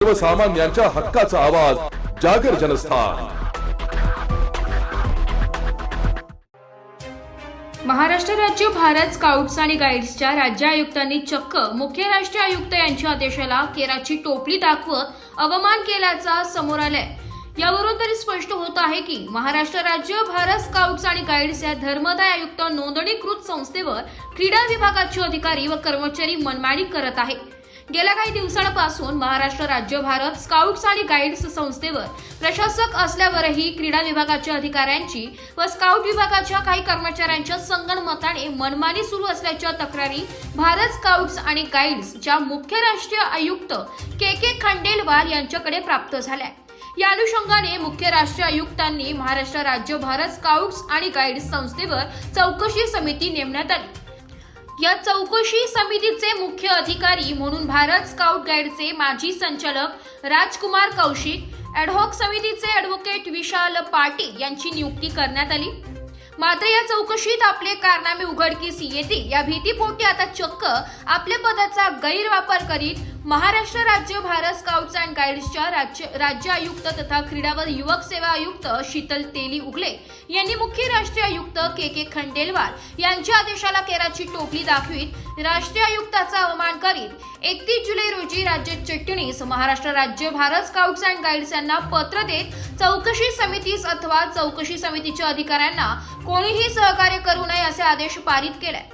सर्वसामान्यांच्या हक्काचा आवाज जागर जनस्थान। महाराष्ट्र राज्य भारत स्काउट्स आणि गाईड्सच्या राज्य आयुक्तांनी चक्क मुख्य राष्ट्रीय आयुक्त यांच्या आदेशाला केराची टोपली दाखवत अवमान केल्याचा समोर आलाय। यावरून तरी स्पष्ट होत आहे की महाराष्ट्र राज्य भारत स्काउट्स आणि गाईड्स या धर्मदाय आयुक्त नोंदणीकृत संस्थेवर क्रीडा विभागाचे अधिकारी व कर्मचारी मनमानी करत आहे। गेल्या काही दिवसांपासून महाराष्ट्र राज्य भारत स्काउट्स आणि गाईड्स संस्थेवर प्रशासक असल्यावरही क्रीडा विभागाच्या अधिकाऱ्यांची व स्काउट विभागाच्या काही कर्मचाऱ्यांच्या संगनमताने मनमानी सुरू असल्याच्या तक्रारी भारत स्काउट्स आणि गाईड्सच्या मुख्य राष्ट्रीय आयुक्त के खंडेलवाल यांच्याकडे प्राप्त झाल्या। या अनुषंगाने मुख्य राष्ट्रीय आयुक्तांनी महाराष्ट्र राज्य भारत स्काउट्स आणि गाईड्स संस्थेवर चौकशी समिती नेमण्यात आली। या चौकशी समितीचे मुख्य अधिकारी म्हणून भारत स्काउट गाईडचे माजी संचालक राजकुमार कौशिक, ॲडहॉक समितीचे ॲडव्होकेट विशाल पाटील यांची नियुक्ती करण्यात आली। मात्र या चौकशीत आपले कारनामे उघडकीस येतील या भीतीपोटी आता चक्क आपल्या पदाचा गैरवापर करीत महाराष्ट्र राज्य भारत स्काउट्स अँड गाईड्सच्या राज्य आयुक्त तथा क्रीडा व युवक सेवा आयुक्त शीतल तेली उगले यांनी मुख्य राष्ट्रीय आयुक्त के खंडेलवाल यांच्या आदेशाला केराची टोपली दाखवीत राष्ट्रीय आयुक्ताचा अवमान करीत 31 जुलै रोजी राज्य चिटणीस महाराष्ट्र राज्य भारत स्काउट्स अँड गाईड्स यांना पत्र देत चौकशी समितीस अथवा चौकशी समितीच्या अधिकाऱ्यांना कोणीही सहकार्य करू नये असे आदेश पारित केले।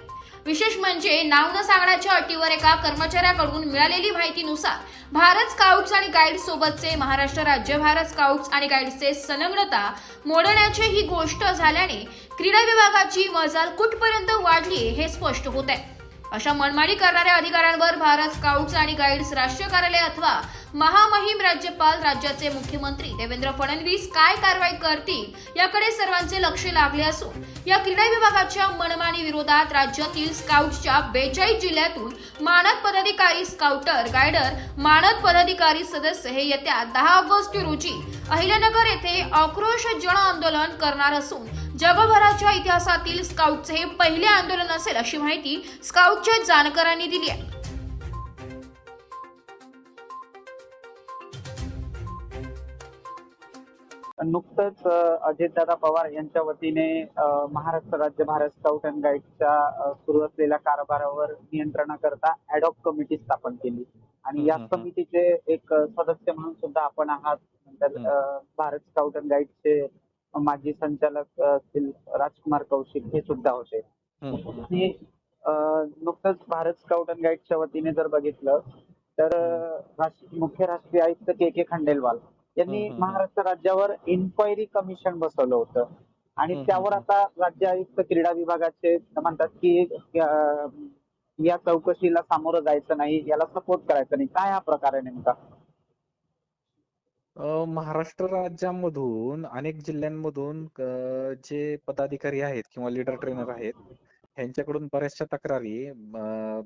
विशेष म्हणजे नाव न सांगण्याच्या अटीवर एका कर्मचाऱ्याकडून मिळालेली माहितीनुसार भारत स्काउट्स आणि गाईड्स सोबतचे महाराष्ट्र राज्य भारत स्काउट्स आणि गाईड्सचे संलग्नता मोडण्याची ही गोष्ट झाल्याने क्रीडा विभागाची मजाल कुठपर्यंत वाढली हे स्पष्ट होत आहे। अशा मनमानी करणाऱ्या अधिकाऱ्यांवर भारत स्काउट्स आणि गाईड्स राष्ट्रीय कार्यालय अथवा महामहिम राज्यपाल राज्याचे मुख्यमंत्री देवेंद्र फडणवीस काय कारवाई करतील याकडे सर्वांचे लक्ष लागले असून या क्रीडा विभागाच्या मनमानी विरोधात राज्यातील स्काउट्सच्या 42 जिल्ह्यातून मानद पदाधिकारी स्काउटर गायडर मानद पदाधिकारी सदस्य हे येत्या 10 ऑगस्ट रोजी अहिल्यानगर येथे आक्रोश जन आंदोलन करणार असून जगभराच्या इतिहासातील स्काउटचे हे पहिले आंदोलन असेल अशी माहिती स्काउटच्या जाणकारांनी दिली आहे। नुकतंच अजितदादा पवार यांच्या वतीने महाराष्ट्र राज्य भारत स्काउट अँड गाईडच्या सुरू असलेल्या कारभारावर नियंत्रणाकरता ॲडहॉक कमिटी स्थापन केली आणि या समितीचे एक सदस्य म्हणून सुद्धा आपण आहात। नंतर भारत स्काउट अँड गाईडचे माजी संचालक राजकुमार कौशिक हे सुद्धा होते। नुकतंच भारत स्काउट अँड गाईडच्या वतीने जर बघितलं तर मुख्य राष्ट्रीय आयुक्त के खंडेलवाल यांनी महाराष्ट्र राज्यावर इन्क्वायरी कमिशन बसवलं होतं आणि त्यावर आता राज्य आयुक्त क्रीडा विभागाचे म्हणतात की या चौकशीला सामोरं जायचं नाही, याला सपोर्ट करायचं नाही। काय हा प्रकार आहे नेमका? महाराष्ट्र राज्यामधून अनेक जिल्ह्यांमधून जे पदाधिकारी आहेत किंवा लीडर ट्रेनर आहेत ह्यांच्याकडून बऱ्याचशा तक्रारी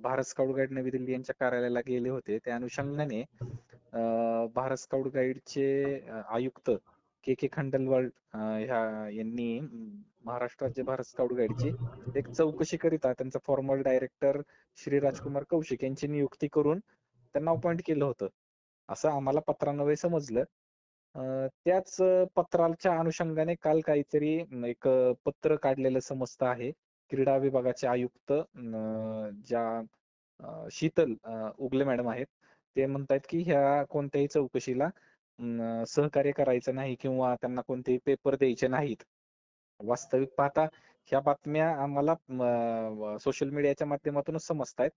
भारत स्काउट गाईड नवी दिल्ली यांच्या कार्यालयाला गेले होते। त्या अनुषंगाने भारत स्काउट गाईडचे आयुक्त के खंडेलवाल यांनी महाराष्ट्र राज्य भारत स्काउट गाईडची एक चौकशी करिता त्यांचा फॉर्मल डायरेक्टर श्री राजकुमार कौशिक यांची नियुक्ती करून त्यांना अपॉइंट केलं होतं असं आम्हाला पत्रान्वये समजलं। त्याच पत्राच्या अनुषंगाने काल काहीतरी एक पत्र काढलेलं समजतं आहे। क्रीडा विभागाचे आयुक्त ज्या शीतल उगले मॅडम आहेत ते म्हणतायत की ह्या कोणत्याही चौकशीला सहकार्य करायचं नाही किंवा त्यांना कोणतेही पेपर द्यायचे नाहीत। वास्तविक पाहता ह्या बातम्या आम्हाला सोशल मीडियाच्या माध्यमातूनच समजतायत,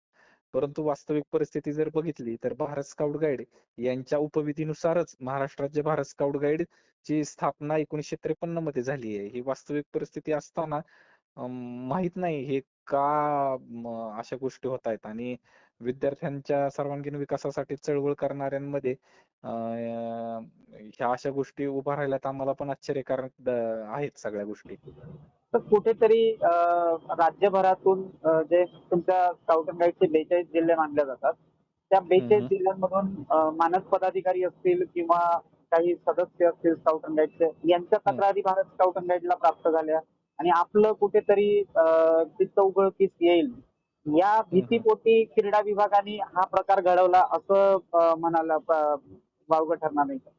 परंतु वास्तविक परिस्थिती जर बघितली तर भारत स्काउट गाईड यांच्या उपविधीनुसारच महाराष्ट्र राज्य भारत स्काउट गाईड ची स्थापना 1953 मध्ये झाली आहे। ही वास्तविक परिस्थिती असताना माहित नाही हे का अशा गोष्टी होत आहेत आणि विद्यार्थ्यांच्या सर्वांगीण विकासासाठी चळवळ करणाऱ्यांमध्ये ह्या अशा गोष्टी उभा राहिल्यात आम्हाला पण आश्चर्यकारक आहेत सगळ्या गोष्टी। तर कुठेतरी राज्यभरातून जे तुमच्या स्काउट अँड गाईडचे 42 जिल्हे मानले जातात त्या 42 जिल्ह्यांमधून मानद पदाधिकारी असतील किंवा काही सदस्य असतील स्काउट अँड गाईडचे यांच्या तक्रारी भारत स्काउट अँड गाईडला प्राप्त झाल्या आणि आपलं कुठेतरी चित्त उघडकीस येईल या भीतीपोटी क्रीडा विभागाने हा प्रकार घडवला असं म्हणाला वावगं ठरणार नाही का?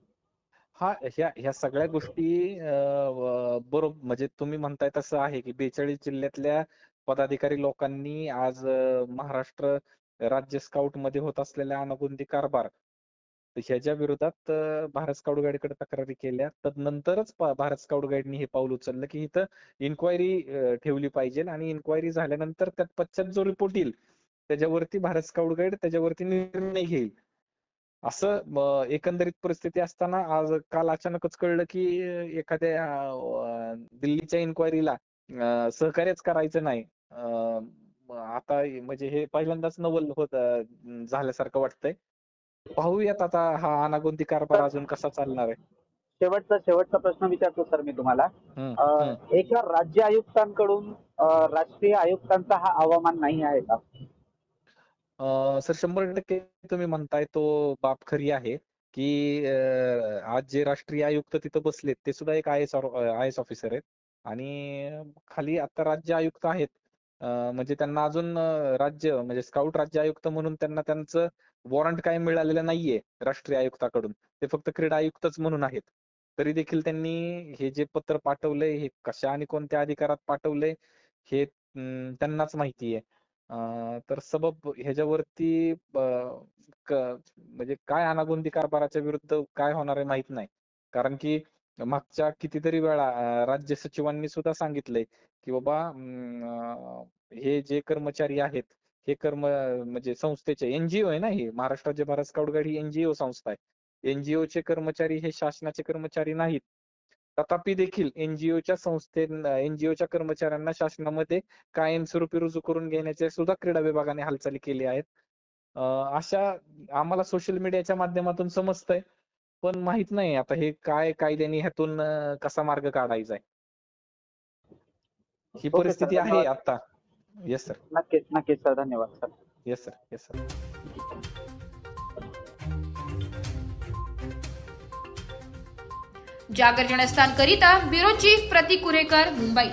ह्या सगळ्या गोष्टी बरोबर, म्हणजे तुम्ही म्हणताय तसं आहे की 42 जिल्ह्यातल्या पदाधिकारी लोकांनी आज महाराष्ट्र राज्य स्काउट मध्ये होत असलेल्या अनागोंदी कारभार ह्याच्या विरोधात भारत स्काउट गाईडकडे तक्रारी केल्या. तदनंतरच भारत स्काउट गाईडनी हे पाऊल उचललं की इथं इन्क्वायरी ठेवली पाहिजे आणि इन्क्वायरी झाल्यानंतर त्यात पश्चात जो रिपोर्ट येईल त्याच्यावरती भारत स्काउट गाईड त्याच्यावरती निर्णय घेईल. असं एकंदरीत परिस्थिती असताना आज काल अचानकच कळलं की एखाद्या दिल्लीच्या इन्क्वायरीला सहकार्यच करायचं नाही. आता म्हणजे हे पहिल्यांदाच नवल होत झाल्यासारखं वाटतंय. पाहूयात आता हा अनागोंदी कारभार अजून कसा चालणार आहे. शेवटचा प्रश्न विचारतो सर मी तुम्हाला. एका राज्य आयुक्तांकडून राष्ट्रीय आयुक्तांचा हा अवमान नाही आहे का? सर 100% तुम्ही म्हणताय तो बाब खरी आहे की आज जे राष्ट्रीय आयुक्त तिथं बसलेत ते सुद्धा एक IAS ऑफिसर आहेत आणि खाली आता राज्य आयुक्त आहेत. म्हणजे त्यांना अजून राज्य म्हणजे स्काउट राज्य आयुक्त म्हणून त्यांना त्यांचं वॉरंट काय मिळालेलं नाहीये राष्ट्रीय आयुक्ताकडून. ते फक्त क्रीडा आयुक्तच म्हणून आहेत. तरी देखील त्यांनी हे जे पत्र पाठवलंय हे कशा आणि कोणत्या अधिकारात पाठवलंय हे त्यांनाच माहिती आहे. तर सबब ह्याच्यावरती म्हणजे काय अनागोंदी कारभाराच्या विरुद्ध काय होणार आहे माहित नाही. कारण की मागच्या कितीतरी वेळा राज्य सचिवांनी सुद्धा सांगितलंय की बाबा हे जे कर्मचारी आहेत हे म्हणजे संस्थेचे एनजीओ आहे ना, ही महाराष्ट्र राज्य भारत स्काउट गाईड ही एनजीओ संस्था आहे. एनजीओचे कर्मचारी हे शासनाचे कर्मचारी नाहीत. तथापि देखील एनजीओच्या कर्मचाऱ्यांना शासनामध्ये कायमस्वरूपी रुजू करून घेण्याचे सुद्धा क्रीडा विभागाने हालचाली केली आहेत. अशा आम्हाला सोशल मीडियाच्या माध्यमातून समजतंय, पण माहित नाही आता हे काय कायद्याने ह्यातून कसा मार्ग काढायचा आहे. ही परिस्थिती आहे आता. Yes sir. नक्कीच सर. धन्यवाद सर. Yes sir. जागर जनस्थान करिता ब्युरो चीफ प्रतीक कुरेकर, मुंबई.